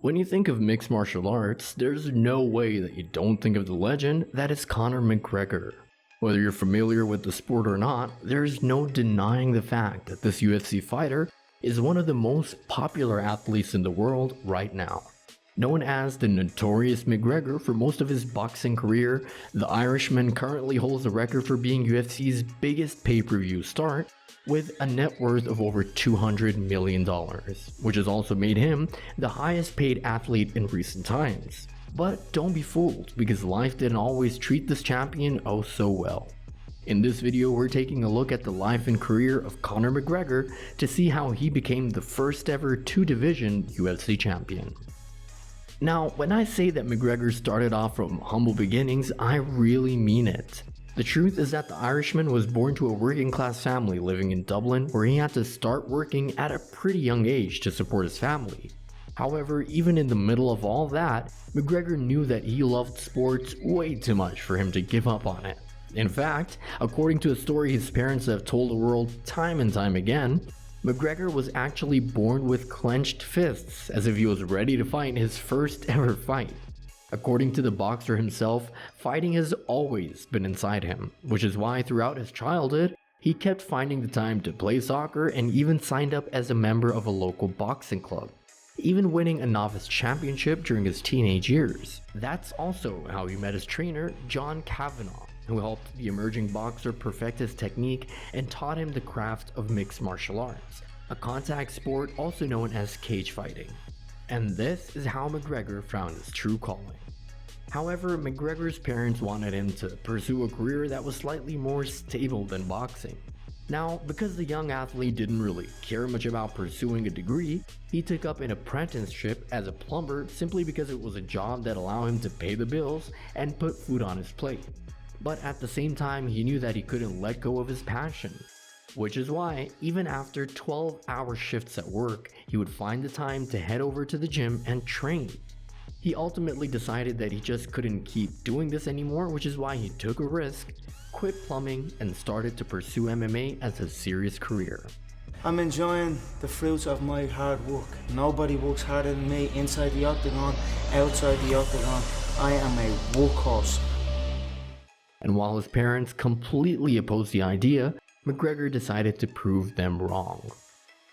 When you think of mixed martial arts, there's no way that you don't think of the legend that is Conor McGregor. Whether you're familiar with the sport or not, there's no denying the fact that this UFC fighter is one of the most popular athletes in the world right now. Known as the Notorious McGregor for most of his boxing career, the Irishman currently holds the record for being UFC's biggest pay-per-view start with a net worth of over $200 million, which has also made him the highest paid athlete in recent times. But don't be fooled, because life didn't always treat this champion oh so well. In this video, we're taking a look at the life and career of Conor McGregor to see how he became the first ever two-division UFC champion. Now, when I say that McGregor started off from humble beginnings, I really mean it. The truth is that the Irishman was born to a working class family living in Dublin, where he had to start working at a pretty young age to support his family. However, even in the middle of all that, McGregor knew that he loved sports way too much for him to give up on it. In fact, according to a story his parents have told the world time and time again, McGregor was actually born with clenched fists, as if he was ready to fight his first ever fight. According to the boxer himself, fighting has always been inside him, which is why throughout his childhood, he kept finding the time to play soccer and even signed up as a member of a local boxing club, even winning a novice championship during his teenage years. That's also how he met his trainer, John Kavanagh, who helped the emerging boxer perfect his technique and taught him the craft of mixed martial arts, a contact sport also known as cage fighting. And this is how McGregor found his true calling. However, McGregor's parents wanted him to pursue a career that was slightly more stable than boxing. Now, because the young athlete didn't really care much about pursuing a degree, he took up an apprenticeship as a plumber simply because it was a job that allowed him to pay the bills and put food on his plate. But at the same time, he knew that he couldn't let go of his passion. Which is why, even after 12-hour shifts at work, he would find the time to head over to the gym and train. He ultimately decided that he just couldn't keep doing this anymore, which is why he took a risk, quit plumbing, and started to pursue MMA as a serious career. I'm enjoying the fruits of my hard work. Nobody works harder than me inside the octagon, outside the octagon. I am a workhorse. And while his parents completely opposed the idea, McGregor decided to prove them wrong.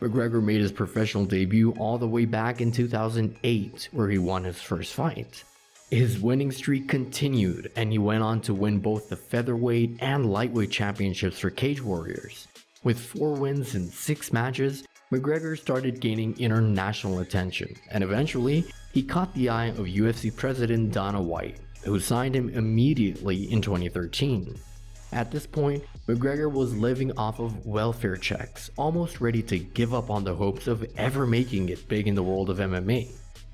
McGregor made his professional debut all the way back in 2008, where he won his first fight. His winning streak continued, and he went on to win both the featherweight and lightweight championships for Cage Warriors. With 4 wins in 6 matches, McGregor started gaining international attention, and eventually, he caught the eye of UFC president Dana White, who signed him immediately in 2013. At this point, McGregor was living off of welfare checks, almost ready to give up on the hopes of ever making it big in the world of MMA.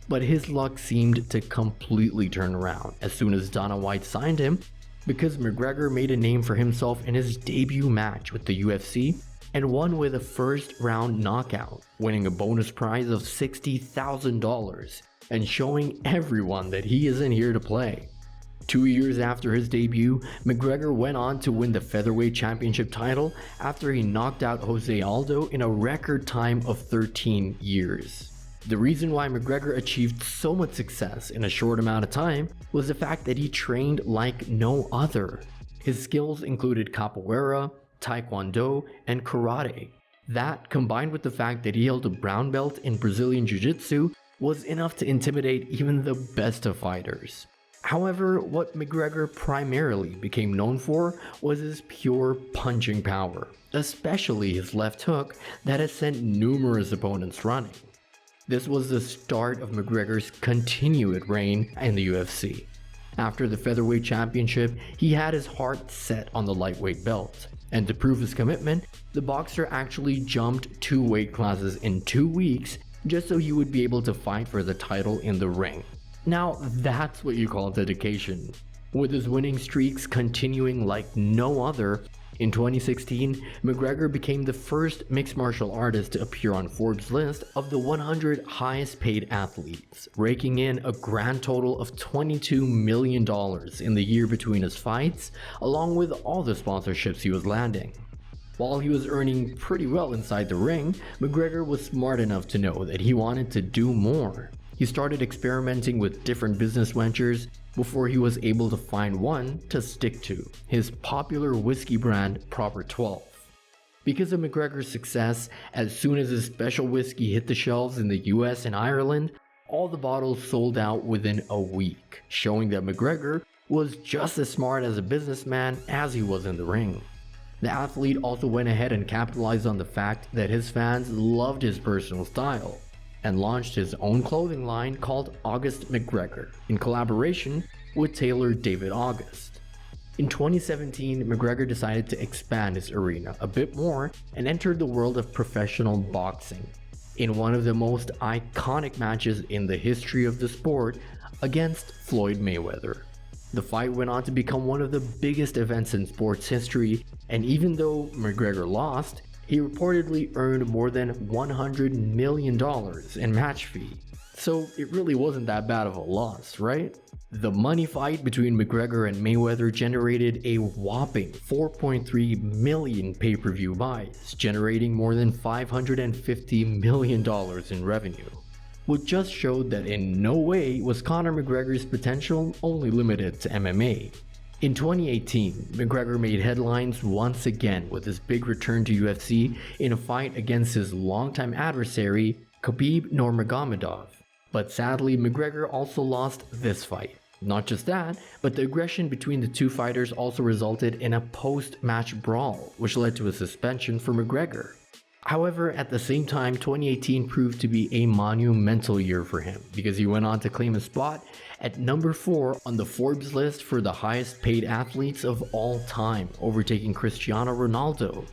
But his luck seemed to completely turn around as soon as Dana White signed him, because McGregor made a name for himself in his debut match with the UFC and won with a first round knockout, winning a bonus prize of $60,000 and showing everyone that he isn't here to play. 2 years after his debut, McGregor went on to win the featherweight championship title after he knocked out Jose Aldo in a record time of 13 years. The reason why McGregor achieved so much success in a short amount of time was the fact that he trained like no other. His skills included capoeira, taekwondo, and karate. That, combined with the fact that he held a brown belt in Brazilian Jiu-Jitsu, was enough to intimidate even the best of fighters. However, what McGregor primarily became known for was his pure punching power, especially his left hook that has sent numerous opponents running. This was the start of McGregor's continued reign in the UFC. After the featherweight championship, he had his heart set on the lightweight belt, and to prove his commitment, the boxer actually jumped 2 weight classes in 2 weeks just so he would be able to fight for the title in the ring. Now that's what you call dedication. With his winning streaks continuing like no other, in 2016, McGregor became the first mixed martial artist to appear on Forbes' list of the 100 highest paid athletes, raking in a grand total of $22 million in the year between his fights, along with all the sponsorships he was landing. While he was earning pretty well inside the ring, McGregor was smart enough to know that he wanted to do more. He He started experimenting with different business ventures before he was able to find one to stick to, his popular whiskey brand Proper 12. Because of McGregor's success, as soon as his special whiskey hit the shelves in the US and Ireland, all the bottles sold out within a week, showing that McGregor was just as smart as a businessman as he was in the ring. The athlete also went ahead and capitalized on the fact that his fans loved his personal style, and launched his own clothing line called August McGregor in collaboration with tailor David August. In 2017, McGregor decided to expand his arena a bit more and entered the world of professional boxing in one of the most iconic matches in the history of the sport against Floyd Mayweather. The fight went on to become one of the biggest events in sports history, and even though McGregor lost, he reportedly earned more than $100 million in match fee. So it really wasn't that bad of a loss, right? The money fight between McGregor and Mayweather generated a whopping 4.3 million pay-per-view buys, generating more than $550 million in revenue, which just showed that in no way was Conor McGregor's potential only limited to MMA. In 2018, McGregor made headlines once again with his big return to UFC in a fight against his longtime adversary, Khabib Nurmagomedov. But sadly, McGregor also lost this fight. Not just that, but the aggression between the two fighters also resulted in a post-match brawl, which led to a suspension for McGregor. However, at the same time, 2018 proved to be a monumental year for him because he went on to claim a spot at number 4 on the Forbes list for the highest paid athletes of all time, overtaking Cristiano Ronaldo.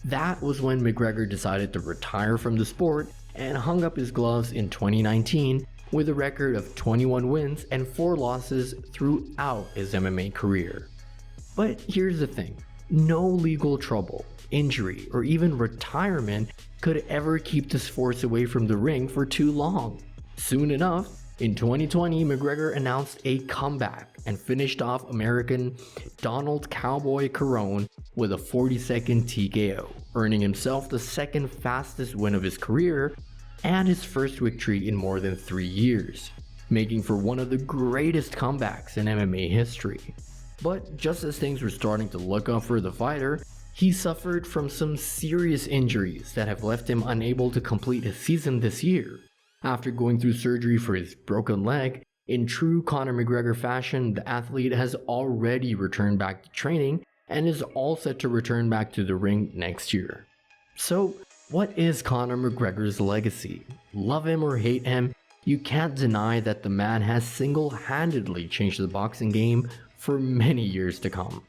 That was when McGregor decided to retire from the sport and hung up his gloves in 2019 with a record of 21 wins and 4 losses throughout his MMA career. But here's the thing, no legal trouble, injury, or even retirement could ever keep this force away from the ring for too long. Soon enough, in 2020, McGregor announced a comeback and finished off American Donald Cowboy Cerrone with a 40-second TKO, earning himself the second fastest win of his career and his first victory in more than 3 years, making for one of the greatest comebacks in MMA history. But just as things were starting to look up for the fighter, he suffered from some serious injuries that have left him unable to complete his season this year. After going through surgery for his broken leg, in true Conor McGregor fashion, the athlete has already returned back to training and is all set to return back to the ring next year. So, what is Conor McGregor's legacy? Love him or hate him, you can't deny that the man has single-handedly changed the boxing game for many years to come.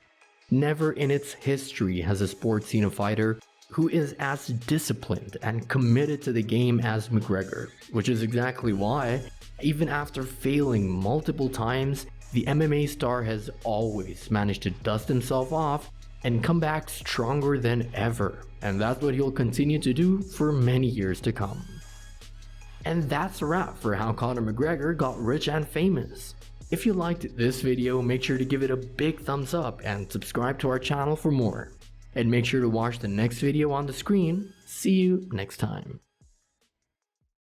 Never in its history has a sport seen a fighter who is as disciplined and committed to the game as McGregor, which is exactly why, even after failing multiple times, the MMA star has always managed to dust himself off and come back stronger than ever, and that's what he'll continue to do for many years to come. And that's a wrap for how Conor McGregor got rich and famous. If you liked this video, make sure to give it a big thumbs up and subscribe to our channel for more. And make sure to watch the next video on the screen. See you next time.